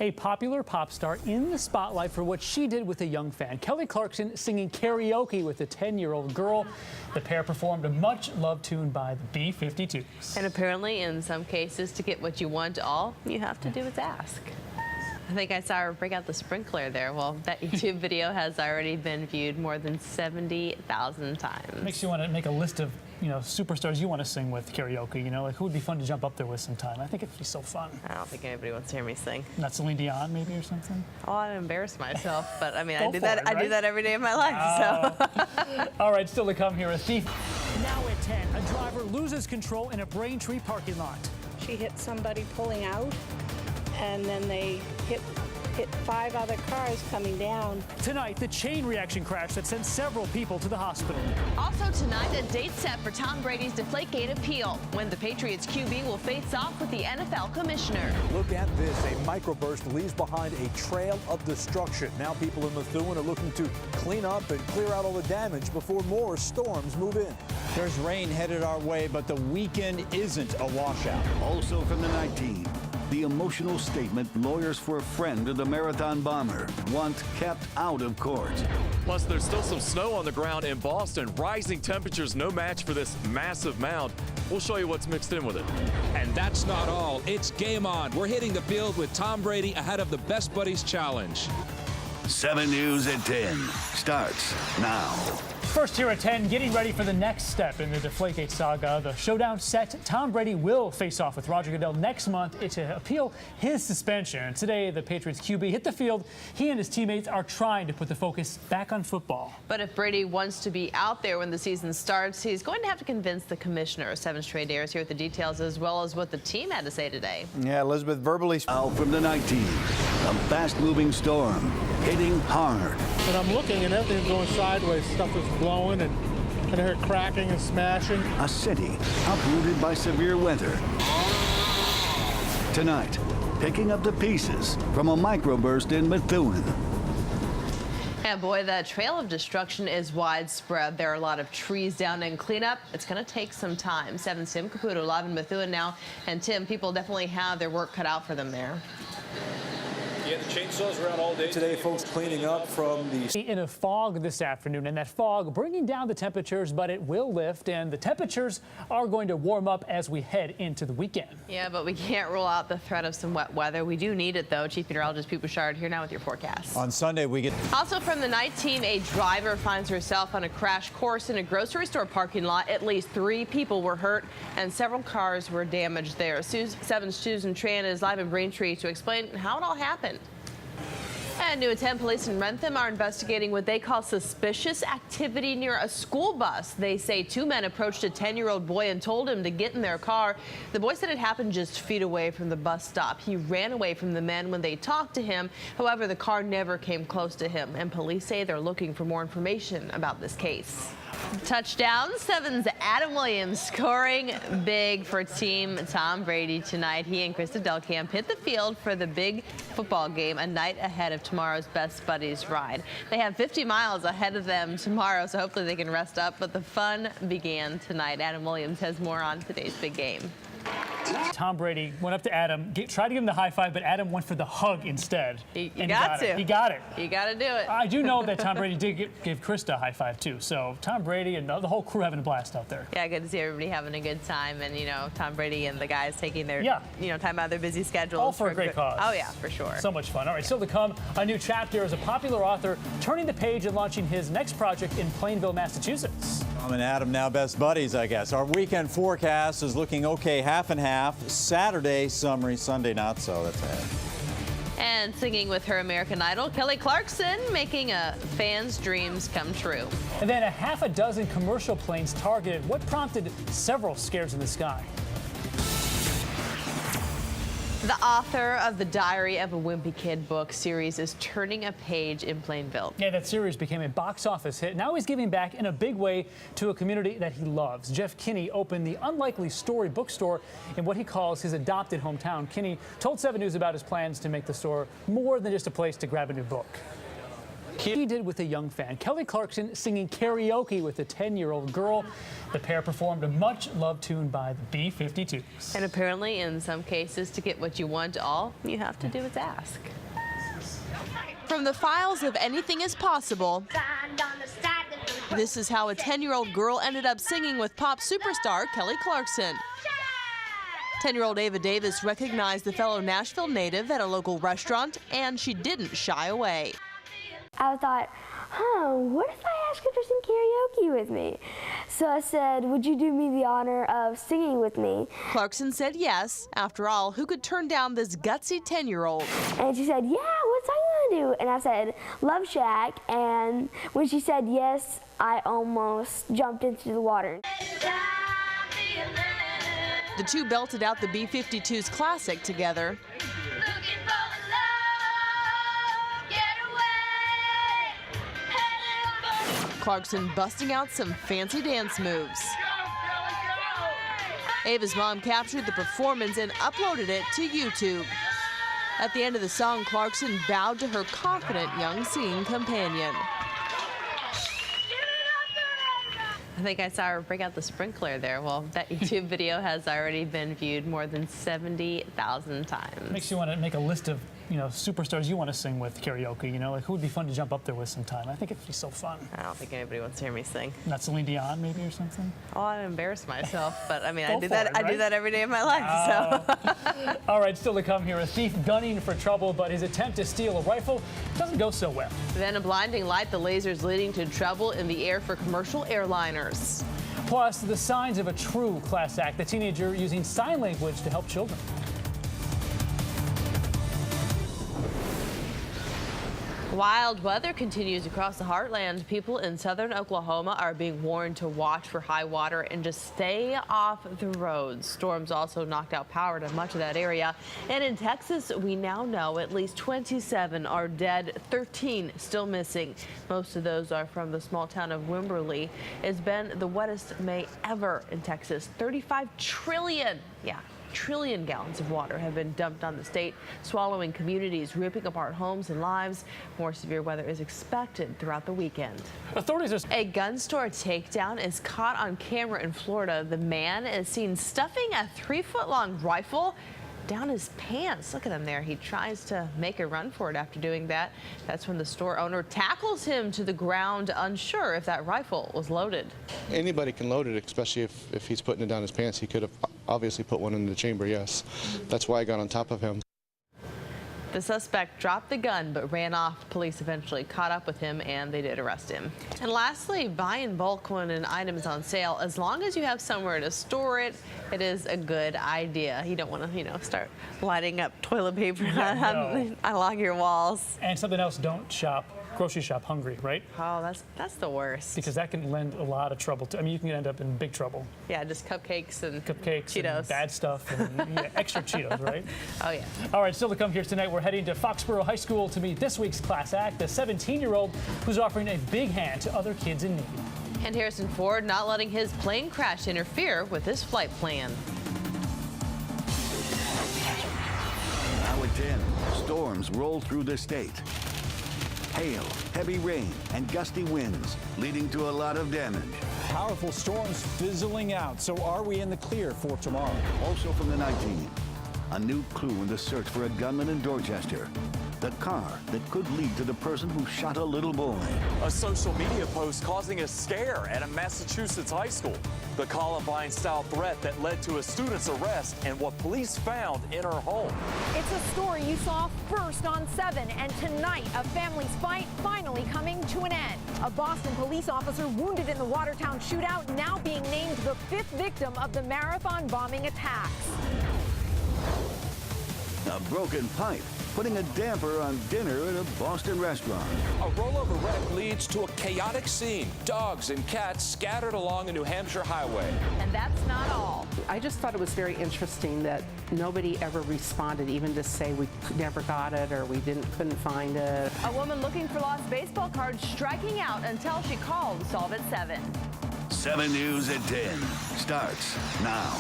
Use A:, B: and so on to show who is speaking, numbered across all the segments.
A: A popular pop star in the spotlight for what she did with a young fan. Kelly Clarkson singing karaoke with a 10-year-old girl. The pair performed a much-loved tune by the B-52s.
B: And apparently, in some cases, to get what you want, all you have to do is ask. I think I saw her break out the sprinkler there. Well, that YouTube video has already been viewed more than 70,000 times.
A: Makes you want to make a list of, superstars you want to sing with karaoke. Like who would be fun to jump up there with sometime? I think it'd be so fun.
B: I don't think anybody wants to hear me sing.
A: Not Celine Dion, maybe, or something?
B: Oh, I'd embarrass myself, but I mean, I do
A: that
B: every day of my life. So.
A: All right, still to come here, a thief. Now at 10, a driver loses control in a Braintree parking lot.
C: She hit somebody pulling out, and then they hit 5 other cars coming down.
A: Tonight, the chain reaction crash that sent several people to the hospital.
B: Also tonight, a date set for Tom Brady's Deflategate appeal, when the Patriots QB will face off with the NFL commissioner.
D: Look at this. A microburst leaves behind a trail of destruction. Now people in Methuen are looking to clean up and clear out all the damage before more storms move in.
E: There's rain headed our way, but the weekend isn't a washout.
F: Also from the night team, the emotional statement lawyers for a friend of the marathon bomber want kept out of court.
G: Plus, there's still some snow on the ground in Boston. Rising temperatures, no match for this massive mound. We'll show you what's mixed in with it.
H: And that's not all. It's game on. We're hitting the field with Tom Brady ahead of the Best Buddies Challenge.
F: 7 News at 10 starts now.
A: First here at 10, getting ready for the next step in the Deflategate saga. The showdown set. Tom Brady will face off with Roger Goodell next month to appeal his suspension. Today, the Patriots QB hit the field. He and his teammates are trying to put the focus back on football.
B: But if Brady wants to be out there when the season starts, he's going to have to convince the commissioner. 7 Straight airs here with the details, as well as what the team had to say today.
E: Yeah, Elizabeth verbally.
F: Out from the night team, a fast-moving storm hitting hard.
I: And I'm looking and everything's going sideways. Stuff is blowing and I heard cracking and smashing.
F: A city uprooted by severe weather. Tonight, picking up the pieces from a microburst in Methuen.
B: And boy, the trail of destruction is widespread. There are a lot of trees down and cleanup. It's going to take some time. 7's Tim Caputo live in Methuen now. And Tim, people definitely have their work cut out for them there.
D: Yeah, the chainsaws around all day today, folks, cleaning up from the...
A: In a fog this afternoon, and that fog bringing down the temperatures, but it will lift, and the temperatures are going to warm up as we head into the weekend.
B: Yeah, but we can't rule out the threat of some wet weather. We do need it, though. Chief Meteorologist Pete Bouchard here now with your forecast.
E: On Sunday, we get...
B: Also from the night team, a driver finds herself on a crash course in a grocery store parking lot. At least 3 people were hurt, and several cars were damaged there. 7's Susan Tran is live in Braintree to explain how it all happened. And New at 10 police in Rentham are investigating what they call suspicious activity near a school bus. They say 2 men approached a 10-year-old boy and told him to get in their car. The boy said it happened just feet away from the bus stop. He ran away from the men when they talked to him. However, the car never came close to him, and police say they're looking for more information about this case. Touchdown, 7's Adam Williams scoring big for Team Tom Brady tonight. He and Krista Delcamp hit the field for the big football game a night ahead of tomorrow's Best Buddies ride. They have 50 miles ahead of them tomorrow, so hopefully they can rest up. But the fun began tonight. Adam Williams has more on today's big game.
A: Tom Brady went up to Adam, tried to give him the high five, but Adam went for the hug instead.
B: He
A: got
B: got
A: it. He got it.
B: You got to do it.
A: I do know that Tom Brady did give Krista a high five, too. So Tom Brady and the whole crew having a blast out there.
B: Yeah, good to see everybody having a good time. And, Tom Brady and the guys taking their, time out of their busy schedules.
A: All for a great cause.
B: Oh, yeah, for sure.
A: So much fun. All right, still to come, a new chapter as a popular author turning the page and launching his next project in Plainville, Massachusetts.
E: Tom and Adam now best buddies, I guess. Our weekend forecast is looking okay, half and half. Saturday, summery, Sunday, not so. That's ahead.
B: And singing with her American Idol, Kelly Clarkson, making a fan's dreams come true.
A: And then a half a dozen commercial planes targeted. What prompted several scares in the sky?
B: The author of the Diary of a Wimpy Kid book series is turning a page in Plainville.
A: Yeah, that series became a box office hit. Now he's giving back in a big way to a community that he loves. Jeff Kinney opened the Unlikely Story bookstore in what he calls his adopted hometown. Kinney told 7 News about his plans to make the store more than just a place to grab a new book. He did with a young fan, Kelly Clarkson, singing karaoke with a 10-year-old girl. The pair performed a much-loved tune by the B-52s.
B: And apparently, in some cases, to get what you want, all you have to do is ask. From the files of Anything is Possible, this is how a 10-year-old girl ended up singing with pop superstar Kelly Clarkson. 10-year-old Ava Davis recognized the fellow Nashville native at a local restaurant, and she didn't shy away.
J: I thought, what if I asked her to sing karaoke with me? So I said, would you do me the honor of singing with me?
B: Clarkson said yes. After all, who could turn down this gutsy 10-year-old?
J: And she said, yeah, what song you want to do? And I said, Love Shack. And when she said yes, I almost jumped into the water.
B: The two belted out the B-52s classic together. Clarkson busting out some fancy dance moves. Ava's mom captured the performance and uploaded it to YouTube. At the end of the song, Clarkson bowed to her confident young singing companion. I think I saw her bring out the sprinkler there. Well, that YouTube video has already been viewed more than 70,000 times.
A: Makes you want to make a list of, superstars you want to sing with karaoke. Like who would be fun to jump up there with sometime? I think it'd be so fun.
B: I don't think anybody wants to hear me sing.
A: Not Celine Dion, maybe, or something.
B: Oh, I embarrass myself, but I mean, I do
A: Right?
B: do that every day of my life. So.
A: All right, still to come here, a thief gunning for trouble, but his attempt to steal a rifle doesn't go so well.
B: Then a blinding light, the lasers leading to trouble in the air for commercial airliners.
A: Plus, the signs of a true class act, the teenager using sign language to help children.
B: Wild weather continues across the heartland. People in southern Oklahoma are being warned to watch for high water and just stay off the roads. Storms also knocked out power to much of that area. And in Texas, we now know at least 27 are dead, 13 still missing. Most of those are from the small town of Wimberley. It's been the wettest May ever in Texas. 35 trillion gallons of water have been dumped on the state, swallowing communities, ripping apart homes and lives. More severe weather is expected throughout the weekend.
A: Authorities are...
B: A gun store takedown is caught on camera in Florida. The man is seen stuffing a 3-foot-long rifle down his pants. Look at him there. He tries to make a run for it after doing that. That's when the store owner tackles him to the ground, unsure if that rifle was loaded.
K: Anybody can load it, especially if he's putting it down his pants. He could have obviously put one in the chamber, yes. That's why I got on top of him.
B: The suspect dropped the gun but ran off. Police eventually caught up with him and they did arrest him. And lastly, buy in bulk when an item is on sale. As long as you have somewhere to store it, it is a good idea. You don't want to, start lighting up toilet paper along your walls.
A: And something else, don't grocery shop hungry, right?
B: Oh, that's the worst.
A: Because that can lend a lot of trouble. You can end up in big trouble.
B: Yeah, just cupcakes and Cheetos.
A: And bad stuff and extra Cheetos, right?
B: Oh, yeah.
A: All right, still to come here tonight, we're heading to Foxborough High School to meet this week's class act, the 17-year-old who's offering a big hand to other kids in need.
B: And Harrison Ford not letting his plane crash interfere with his flight plan.
F: Now at 10, storms roll through the state. Hail, heavy rain, and gusty winds, leading to a lot of damage.
D: Powerful storms fizzling out. So are we in the clear for tomorrow?
F: Also from the night team, a new clue in the search for a gunman in Dorchester. The car that could lead to the person who shot a little boy.
G: A social media post causing a scare at a Massachusetts high school. The Columbine-style threat that led to a student's arrest and what police found in her home.
L: It's a story you saw first on 7, and tonight a family's fight finally coming to an end. A Boston police officer wounded in the Watertown shootout, now being named the 5th victim of the marathon bombing attacks.
F: A broken pipe putting a damper on dinner at a Boston restaurant.
H: A rollover wreck leads to a chaotic scene. Dogs and cats scattered along a New Hampshire highway.
B: And that's not all.
M: I just thought it was very interesting that nobody ever responded, even to say we never got it or we couldn't find it.
B: A woman looking for lost baseball cards striking out until she called Solve at 7.
F: 7 News at 10 starts now.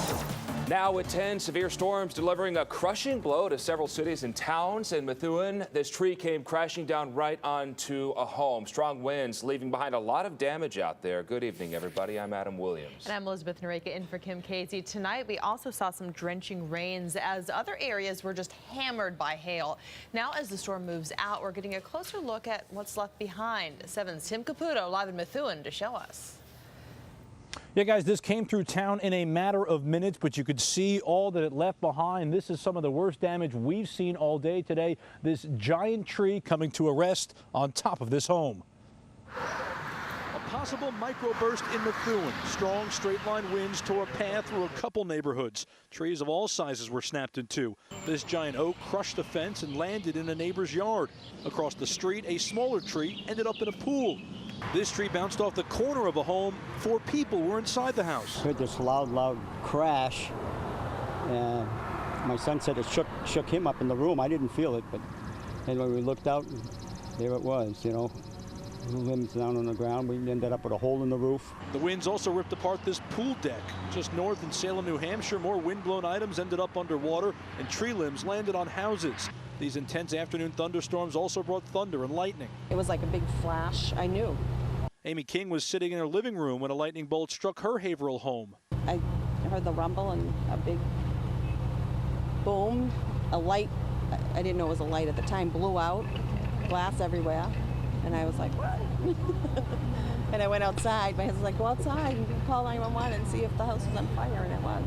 N: Now at 10, severe storms delivering a crushing blow to several cities and towns. In Methuen, this tree came crashing down right onto a home. Strong winds leaving behind a lot of damage out there. Good evening, everybody. I'm Adam Williams.
B: And I'm Elizabeth Noreika in for Kim Casey. Tonight, we also saw some drenching rains as other areas were just hammered by hail. Now, as the storm moves out, we're getting a closer look at what's left behind. 7's Tim Caputo live in Methuen to show us.
D: Yeah, guys, this came through town in a matter of minutes, but you could see all that it left behind. This is some of the worst damage we've seen all day today. This giant tree coming to a rest on top of this home. A possible microburst in Methuen. Strong straight-line winds tore a path through a couple neighborhoods. Trees of all sizes were snapped in two. This giant oak crushed a fence and landed in a neighbor's yard. Across the street, a smaller tree ended up in a pool. This tree bounced off the corner of a home. 4 people were inside the house.
O: Heard this loud crash, and my son said it shook him up in the room. I didn't feel it, but anyway, we looked out, and there it was, you know, limbs down on the ground. We ended up with a hole in the roof.
D: The winds also ripped apart this pool deck. Just north in Salem, New Hampshire, more wind-blown items ended up underwater, and tree limbs landed on houses. These intense afternoon thunderstorms also brought thunder and lightning.
P: It was like a big flash. I knew.
D: Amy King was sitting in her living room when a lightning bolt struck her Haverhill home.
P: I heard the rumble and a big boom. A light, I didn't know it was a light at the time, blew out, glass everywhere. And I was like, what? And I went outside. My husband's like, go outside and call 911 and see if the house was on fire, and it was.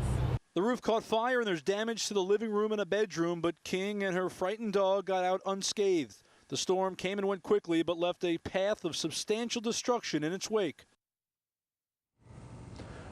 D: The roof caught fire and there's damage to the living room and a bedroom, but King and her frightened dog got out unscathed. The storm came and went quickly, but left a path of substantial destruction in its wake.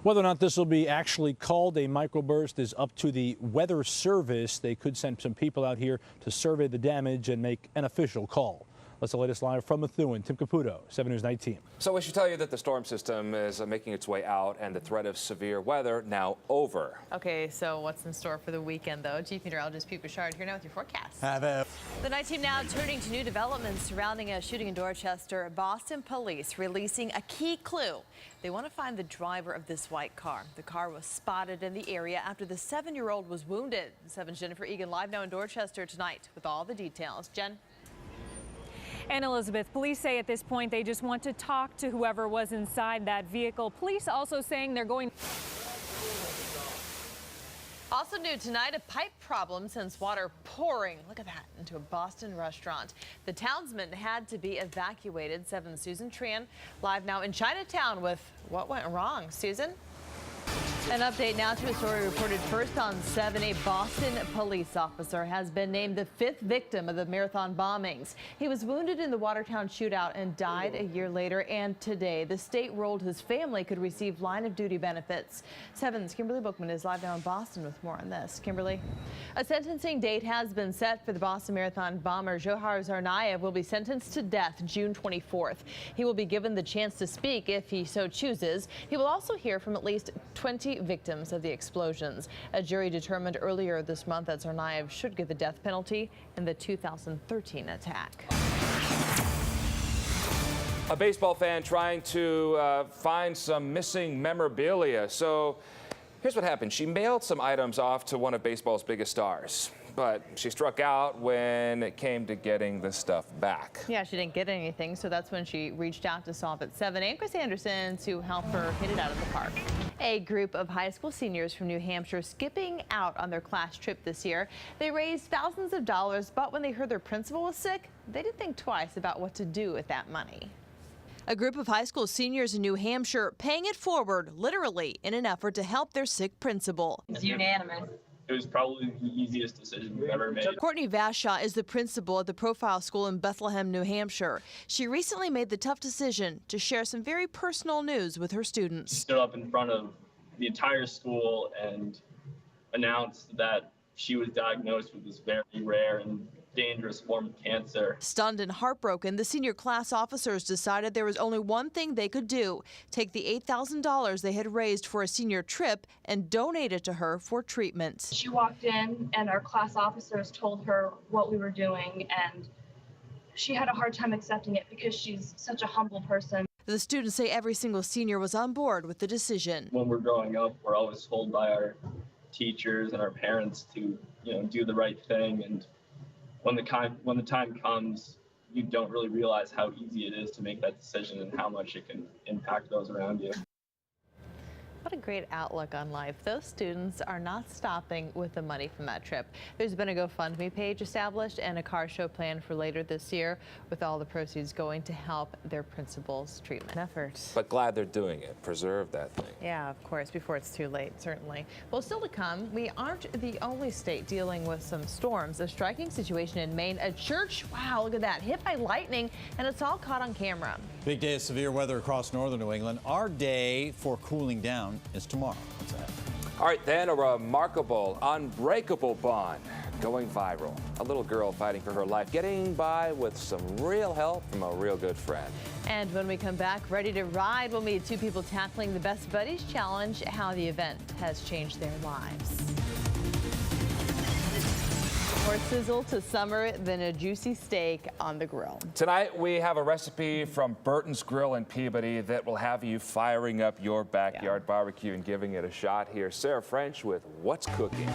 D: Whether or not this will be actually called a microburst is up to the Weather Service. They could send some people out here to survey the damage and make an official call. That's the latest live from Methuen. Tim Caputo, 7 News 19.
N: So we should tell you that the storm system is making its way out and the threat of severe weather now over.
B: Okay, so what's in store for the weekend, though? Chief Meteorologist Pete Bouchard here now with your forecast. The night team now turning to new developments surrounding a shooting in Dorchester. Boston police releasing a key clue. They want to find the driver of this white car. The car was spotted in the area after the 7-year-old was wounded. 7's Jennifer Egan live now in Dorchester tonight with all the details. Jen?
L: And Elizabeth, police say at this point they just want to talk to whoever was inside that vehicle. Police also saying they're going.
B: Also new tonight, a pipe problem sends water pouring, look at that, into a Boston restaurant. The townsmen had to be evacuated. 7's Susan Tran live now in Chinatown with what went wrong. Susan? An update now to a story reported first on 7. A Boston police officer has been named the 5th victim of the marathon bombings. He was wounded in the Watertown shootout and died a year later. And today, the state ruled his family could receive line-of-duty benefits. 7's Kimberly Bookman is live now in Boston with more on this. Kimberly? A sentencing date has been set for the Boston Marathon bomber. Johar Tsarnaev will be sentenced to death June 24th. He will be given the chance to speak if he so chooses. He will also hear from at least 20 victims of the explosions. A jury determined earlier this month that Tsarnaev should get the death penalty in the 2013 attack.
N: A baseball fan trying to find some missing memorabilia. So here's what happened. She mailed some items off to one of baseball's biggest stars, but she struck out when it came to getting the stuff back.
B: Yeah, she didn't get anything, so that's when she reached out to Solve at 7 and Chris Anderson to help her hit it out of the park. A group of high school seniors from New Hampshire skipping out on their class trip this year. They raised thousands of dollars, but when they heard their principal was sick, they didn't think twice about what to do with that money. A group of high school seniors in New Hampshire paying it forward, literally, in an effort to help their sick principal.
Q: It's unanimous. It was probably the easiest decision we've ever made.
B: Courtney Vashaw is the principal at the Profile School in Bethlehem, New Hampshire. She recently made the tough decision to share some very personal news with her students.
Q: Stood up in front of the entire school and announced that she was diagnosed with this very rare and dangerous form of cancer.
B: Stunned and heartbroken, the senior class officers decided there was only one thing they could do: take the $8,000 they had raised for a senior trip and donate it to her for treatment.
R: She walked in and our class officers told her what we were doing, and she had a hard time accepting it because she's such a humble person.
B: The students say every single senior was on board with the decision.
Q: When we're growing up, we're always told by our teachers and our parents to, do the right thing. And when the time comes, you don't really realize how easy it is to make that decision and how much it can impact those around you.
B: What a great outlook on life. Those students are not stopping with the money from that trip. There's been a GoFundMe page established and a car show planned for later this year, with all the proceeds going to help their principal's treatment efforts.
N: But glad they're doing it. Preserve that thing.
B: Yeah, of course, before it's too late, certainly. Well, still to come, we aren't the only state dealing with some storms. A striking situation in Maine. A church, wow, look at that, hit by lightning, and it's all caught on camera.
E: Big day of severe weather across northern New England. Our day for cooling down is tomorrow. What's that?
N: All right, then a remarkable, unbreakable bond going viral. A little girl fighting for her life, getting by with some real help from a real good friend.
B: And when we come back, ready to ride, we'll meet two people tackling the Best Buddies Challenge, how the event has changed their lives. More sizzle to summer than a juicy steak on the grill.
N: Tonight, we have a recipe from Burton's Grill in Peabody that will have you firing up your backyard barbecue and giving it a shot. Here, Sarah French with What's Cooking.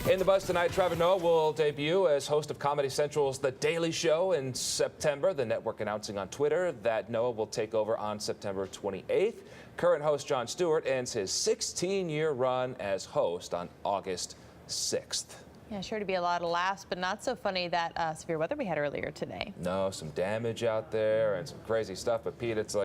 N: In the buzz tonight, Trevor Noah will debut as host of Comedy Central's The Daily Show in September. The network announcing on Twitter that Noah will take over on September 28th. Current host Jon Stewart ends his 16-year run as host on August 6th.
B: Yeah, sure to be a lot of laughs, but not so funny that severe weather we had earlier today.
N: No, some damage out there and some crazy stuff, but Pete, it's like